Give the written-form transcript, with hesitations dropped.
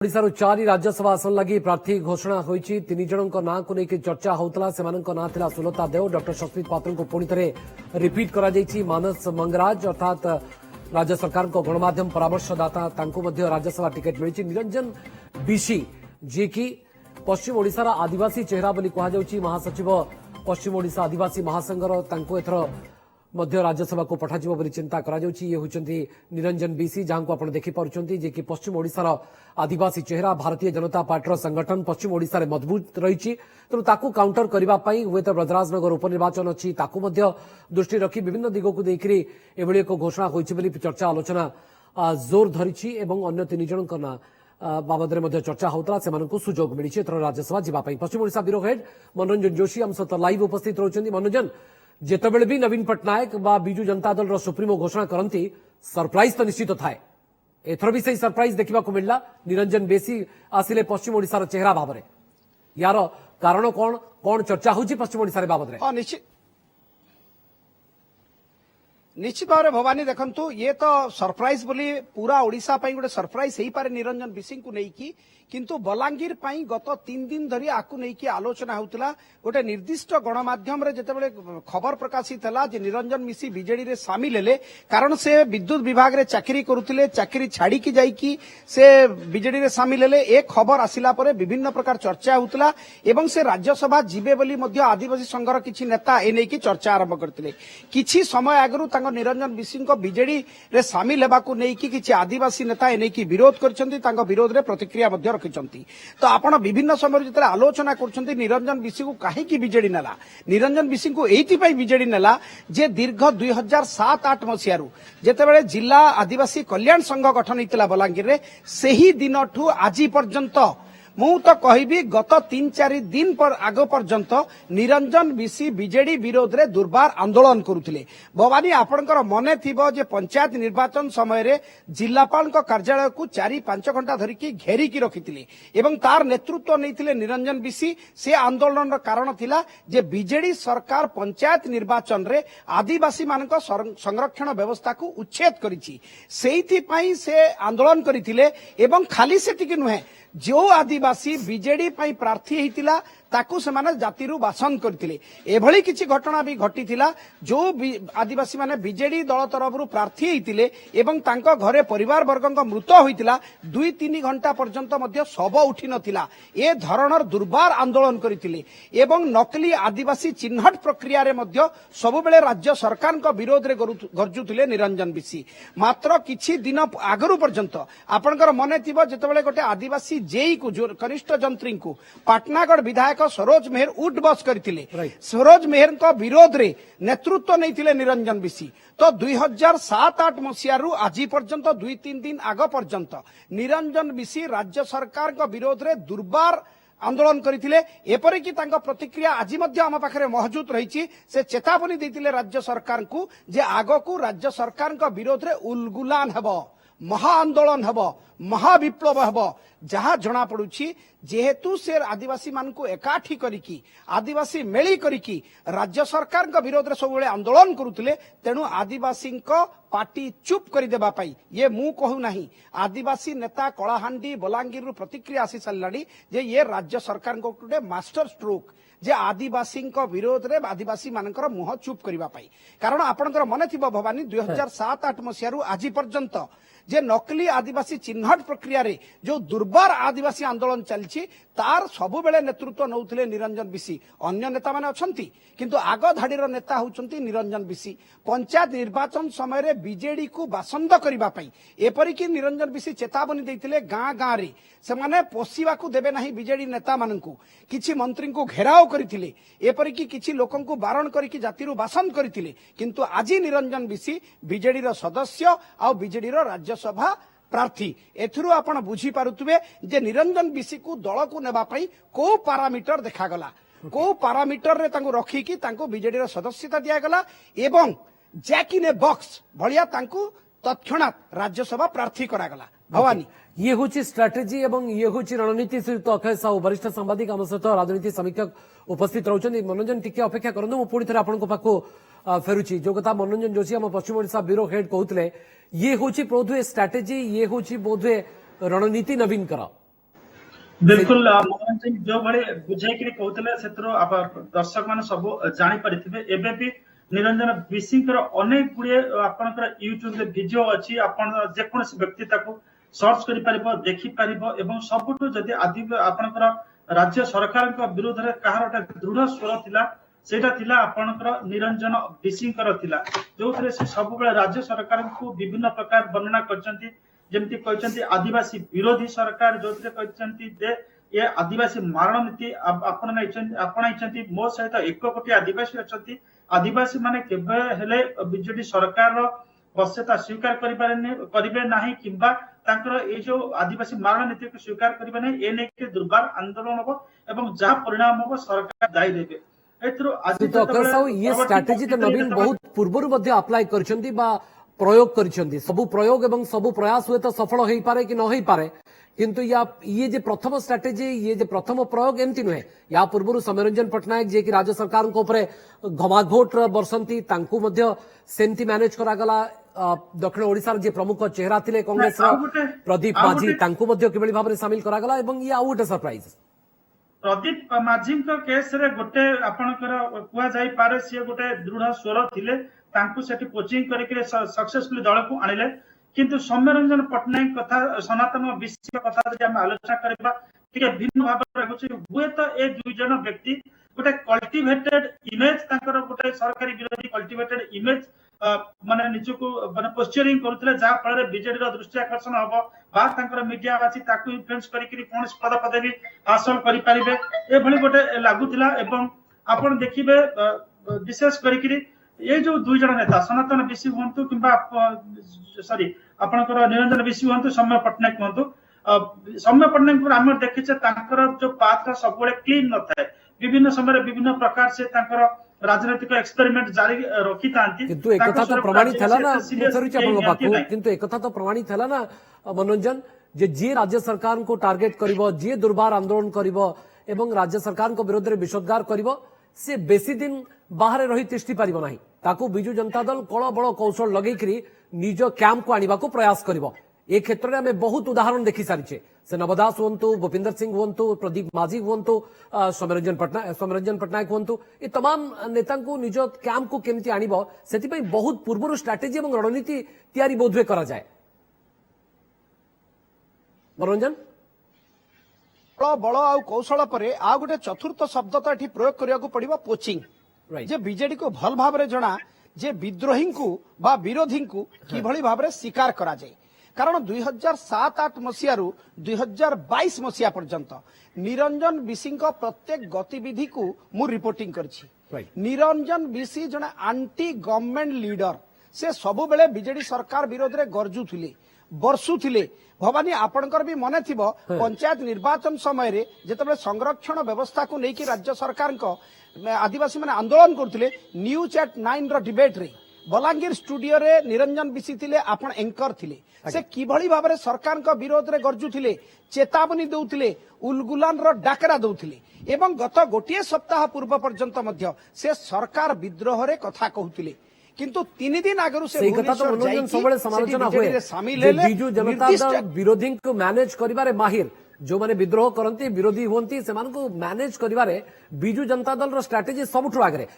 ओडिशार 4 राज्यसभा आसन लगी प्रार्थी घोषणा होईची। 3 जनक नाँ को लेकर चर्चा होता। नाँ थिला सुलता देव, डॉक्टर शस्मित पात्र को पुणी थे रिपीट करा जायछि। मानस मंगराज अर्थात राज्य सरकार को गणमाध्यम परामर्शदाता राज्यसभा टिकेट मिली। निरंजन बिशी जी की पश्चिम ओडिशार आदिवासी चेहरा बोली कहुछि। महासचिव पश्चिम ओडिशा आदिवासी महासंघर एथर मध्य राज्यसभा को पठाଯିବ ବୋଲି चिंता करा जाउछि। ये होचंती निरंजन बीसी जहां को आपण देखि पारुचंती जे कि पश्चिम ओडिशार आदिवासी चेहरा। भारतीय जनता पार्टी संगठन पश्चिम ओडिशा रे मजबूत रहिछि, तेणु ताकू काउंटर करबा पई हुए तो ब्रजराजनगर उपनिर्वाचन अछि, ताकू मध्य दृष्टि रखी विभिन्न दिगो को देखि एभली एक घोषणा होइछि ବୋଲି चर्चा आलोचना जोर धरिछि। एवं अन्य 3 जनक ना बाबद में चर्चा होता से सुजोग मिली राज्यसभा जावाई। पश्चिम ओडिशा ब्यूरो हेड मनोरंजन जोशी आम सहित लाइव उपस्थित रहउछन्ती। मनोरंजन, जेतेबेले भी नवीन पट्टनायक बा बिजू जनता दल सुप्रीमो घोषणा करती सरप्राइज तो निश्चित थाए। एथर भी सही सरप्राइज देखा मिलला। निरंजन बेसी आसिले पश्चिम ओडिशार चेहरा भाव में, यार कारण कौन कौन चर्चा होची पश्चिम ओडिशा बाबद में? निश्चित भाव में भवानी देखंतु, ये तो सरप्राइज बोली पूरा ओडिशा पई गोटे सरप्राइज हेई पारे निरंजन बिसिंग को नेकी, किंतु बलांगीर पई गत 3 दिन धरी आकु नेकी आलोचना होउतला। गोटे निर्दिष्ट गणमाध्यम रे जेतेबेले खबर प्रकाशित हला जे निरंजन मिसी बीजेडी रे शामिल हेले, कारण से विद्युत विभाग रे चाकरी करुतिले, चाकरी छाड़ी की जाईकी से बीजेडी रे शामिल हेले। एक खबर आसिला परे विभिन्न प्रकार चर्चा होउतला एवं से राज्यसभा जिबे बोली मध्य आदिवासी संघर किछि नेता ए नेकी चर्चा आरंभ करतिले। किछि समय आगरु तांको निरंजन बिसिंग को बीजेडी रे शामिल हेबाकू नेकी किछि आदिवासी नेता ए नेकी विरोध करछन्ती, तांको विरोध रे प्रतिक्रिया मध्य रखिछन्ती। तो आपण विभिन्न समय जेतरे आलोचना करछन्ती निरंजन बिसिंग को काहेकि बीजेडी नेला। निरंजन बिसिंग को एइति पई बीजेडी नेला जे दीर्घ 2007-8 मसियारु जेतेबेले जिला आदिवासी कल्याण संघ गठन हितला बलांगीर रे, सेही दिनठू आजि पर्यंत मु तो कहबी गत 3-4 दिन पर आग पर्यंत निरंजन बिसी बीजेडी विरोध रे दुर्बार आंदोलन करुथिले। भवानी आपनकर मने थिबो जे पंचायत निर्वाचन समय रे जिलापाल को कार्यालय को 4-5 घंटा धरि की घेरी की रखिथिले एवं तार नेतृत्व नैथिले निरंजन बिसी। से आंदोलन कारण थिला जे बीजेडी सरकार पंचायत निर्वाचन रे आदिवासी मानक संरक्षण व्यवस्था को उच्छेद करिछि, सेइथि पई से आंदोलन करिथिले। एवं खाली सेतिक नुहे, जो आदिवासी बीजेडी पई प्रार्थी हेतिला ताकू से जातिरु बासन करथिले। एभली किछि घटना भी घटिथिला। जो आदिवासी माने बीजेडी दल तरफरु प्रार्थी हेतिले एवं तांको घरे परिवार वर्गक मृत होइतिला, 2-3 घंटा पर्यंत मध्य शव उठी नथिला। ए धरणर दुर्बार आंदोलन करथिले एवं नकली आदिवासी चिन्हट प्रक्रिया रे मध्य सब बेले राज्य सरकार को विरोध रे गरजुथिले निरंजन बिसी। मात्र किछि दिन आगरु पर्यंत आपनकर मने थिबो जेतेबेले गोटे आदिवासी जेई को कनिष्ठ जंत्री को पाटनागढ़ विधायक सरोज मेहर उठ बस करथिले। सरोज मेहर को विरोध रे नेतृत्व नैथिले निरंजन बिसी। तो 2007-8 मसियारु आज पर्यंत 2-3 दिन आग पर्यंत निरंजन बिसी राज्य सरकार को विरोध रे दुर्बार आंदोलन करथिले। एपरि कि तांको प्रतिक्रिया आज मध्य आम पाखरे मौजूद रहिछि। से चेतावनी दैथिले राज्य सरकार को जे आगकू राज्य सरकार को विरोध रे उलगुलान हेबो, महा आंदोलन हेबो, महाविप्लव हेबो। जहाँ जना पड़ुछि जेहेतु से आदिवासी मान को एकाठी करिकी आदिवासी मेली करिकी राज्य सरकार का विरोध रे सब आंदोलन करुथिले, तेणु आदिवासी को पार्टी चुप कर देबा पाई ये मु कहू नाही। आदिवासी नेता कलाहांडी बलांगीर रु प्रतिक्रिया आसी सालाडी जे ये राज्य सरकार को गोटे मास्टर स्ट्रोक जे आदिवासी को विरोध रे आदिवासी मानकर मुह चुप करबा पाई। कारण आपनकर मने थिबो भवानी 2007-8 मसियारु आज पर्यंत जे नकली आदिवासी चिन्हट प्रक्रिया रे जो दुर्बार आदिवासी आंदोलन चलछि तार सबु बेले नेतृत्व नौथिले निरंजन बिसी। अन्य नेता माने अछंती, किंतु आग धाडीर नेता होचंती निरंजन बिसी। पंचायत निर्वाचन समय रे बीजेडी को बासंद करिबा पई एपरि कि निरंजन बिसी चेतावनी दैथिले। गाँ गाँ रे से माने पोसीवा को देबे नाही बीजेडी नेता माननकू। किछि मंत्री को घेराव करिथिले, एपरि कि किछि लोकन को बारण करिकि जातिरु बासन करिथिले। किंतु आज निरंजन बिसी बीजेडी रो सदस्य आ बीजेडी रो राज्यसभा प्रार्थी। एथुरु आपण बुझी पारुतबे जे निरंजन बिसी को दल को नेबा पई को पारामीटर देखा गला, को पारामीटर रे तांको रखी कि तांको बीजेडी रो सदस्यता दिया गला एवं जैक इन ए बॉक्स भलिया तांको तत्क्षणात राज्यसभा प्रार्थी करा गला। भवानी ये हूँ स्ट्राटेजी एवं ये हूँ रणनीति सहित अक्षय साहू वरिष्ठ सांबादिक आम सहित राजनीति समीक्षक उपस्थित रहउछन्ती। मनोरंजन टिके अपेक्षा करंतु, मु पुणी थरे आपनको पाखो फेरुची। जो कथा मनोरंजन जोशी आम पश्चिम ओडिशा ब्यूरो हेड कहउतले, ये हूँ बोधहुए स्ट्राटेजी, ये हूँ बोधहुए रणनीति नवीन कर बिल्कुल मोहन सिंह जो भले बुझेकरी कहते से दर्शक मैंने सब जापारे एबे भी निरंजन विशिंकर अनेक गुड़े आपंकर यूट्यूब भिडियो अच्छी जेकोसी व्यक्ति सर्च कर देखिपर एवं सबुठ जदि आपंकर राज्य सरकार विरोध में कहार दृढ़ स्वर थिला सेटा थिला आपंकर निरंजन विशिंकर थिला जो से सब राज्य सरकार को विभिन्न प्रकार वर्णना करछंती जेमती कहते आदिवासी विरोधी सरकार जो ये आदिवासी मारण नीति आपणाई मो सहित 1 कोटी आदिवासी अच्छा आदिवासी माने केबे हेले बीजेडी सरकार बस्यता स्वीकार करेंगे नहीं किंबा ये जो आदिवासी मारण नीति को स्वीकार करेंगे नहीं ए नहीं दुर्बार आंदोलन हम एवं जहाँ परिणाम हम सरकार दायी देवे ये स्ट्राटेजी तो नवीन बहुत पूर्व अप्लाई कर प्रयोग करिसेंती सबु प्रयोग एवं सबु प्रयास हुए तो सफल हो पारे कि न हो पारे किंतु ये जे प्रथम स्ट्राटेजी ये जे प्रथम प्रयोग एमती नुहे या पूर्व सौम्यरंजन पट्टनायक जे कि राज्य सरकार घमाघोट बरसंती तांकु मध्य सेमती मैनेज करागला दक्षिण ओडिशार जे प्रमुख चेहरा थिले कांग्रेस प्रदीप माझी तांकु मध्य किबळी भाबरे शामिल करागला एवं ये आउट सरप्राइज प्रदीप माझी केस रे गोटे आपणकर कुआ जाई पारे से गोटे दृढ़ स्वर थिले तांकु सेठी कोचिंग करके सक्सेसफुली दल को आनिले किंतु सौम्यरंजन पट्टनायक कथा सनातन विषय कथा जदि हम आलोचना करबा टिके भिन्न भाव रे हुए तो ए दुई जन व्यक्ति गोटे कल्टिवेटेड इमेज तांकर गोटे सरकारी विरोधी कल्टिवेटेड इमेज माने निजको माने पोस्चरिंग करथले जा फल बीजेडी रो दृष्टि आकर्षण हबो बा तांकर मीडिया बासी ताकु इन्फ्लुएंस करिकरी कोन पद पदवी हासिल करि परिबे ए भली गोटे लागुथिला एवं आपण देखिबे विशेष करिकरी ये जो दुई जन नेता सनातन विषय हूँ कि सॉरी आपंकर निरंजन विषय हूँ सौम्य पट्टनायक हूँ सौम्य पट्टनायक आम देखीचे जो पाथ सब क्लीन न था विभिन्न समय विभिन्न प्रकार से राजनैतिक एक्सपेरिमेंट जारी रखी था किंतु एक कथा तो प्रमाणित है ना किंतु एक कथा तो प्रमाणित है ना मनोरंजन जे जी राज्य सरकार को टार्गेट करिवो जी दुर्बार आंदोलन करिवो एवं राज्य सरकार को विरोध में विषोद्गार करिवो से बेसी दिन बाहर रही तिष्ठी पारिबो नाही ताकू बिजू जनता दल कळ बळ कौशल लगेकरी निज कैंप को आनिबा को प्रयास करिवो ए क्षेत्र में हमें बहुत उदाहरण देखि सारिछे से नवदास हुंतु भूपिंदर सिंह हुंतु प्रदीप माझी हुंतु सौम्यरंजन पट्टनायक हुंतु ये तमाम नेता को निज कैंप को केमती आनिबो सेति पई बहुत पूर्व स्ट्रेटेजी एवं रणनीति तैयारी बोधवे करा जाए मनोरंजन बल आ कौशल पर आ गोटे चतुर्थ शब्द तो ये प्रयोग करने को पड़ो पोचिंग जे बीजेडी को भल भाव जना जे विद्रोही को बा विरोधी को किभली भाव में शिकार करा जाए कारण 2007-8 मसीह 2022 मसीहा पर्यंत निरंजन विशी प्रत्येक गतिविधि को मु रिपोर्टिंग करछि निरंजन विशी जने आंटी गवर्नमेंट लीडर से सब बेले बीजेडी सरकार विरोध में गरजुथिले बर्षुथिले भवानी आपणकर भी मन थी पंचायत निर्वाचन समय रे जेतबे संरक्षण व्यवस्था को लेकिन राज्य सरकार को आदिवासी माने आंदोलन करथिले न्यूज एट 9 रो डिबेट रे बलांगीर स्टूडियो रे निरंजन विशी थिले आपण एंकर थिले से किभली भाव में सरकार को विरोध रे गरजुथिले चेतावनी दउथिले उलगुलान रो डाकरा दउथिले एवं गत गोटिए सप्ताह पूर्व पर्यंत मध्य से सरकार विद्रोह रे कथा कहउथिले किंतु 3 दिन आगरु से कथा तो मनोरंजन सबले समालोचना हुए जे बिजू जनता दल विरोधी को मैनेज करिबारे माहिर जो माने विद्रोह करती विरोधी होती से मैनेज करिबारे बिजू जनता दल रो स्ट्रेटेजी सबुठु आगरे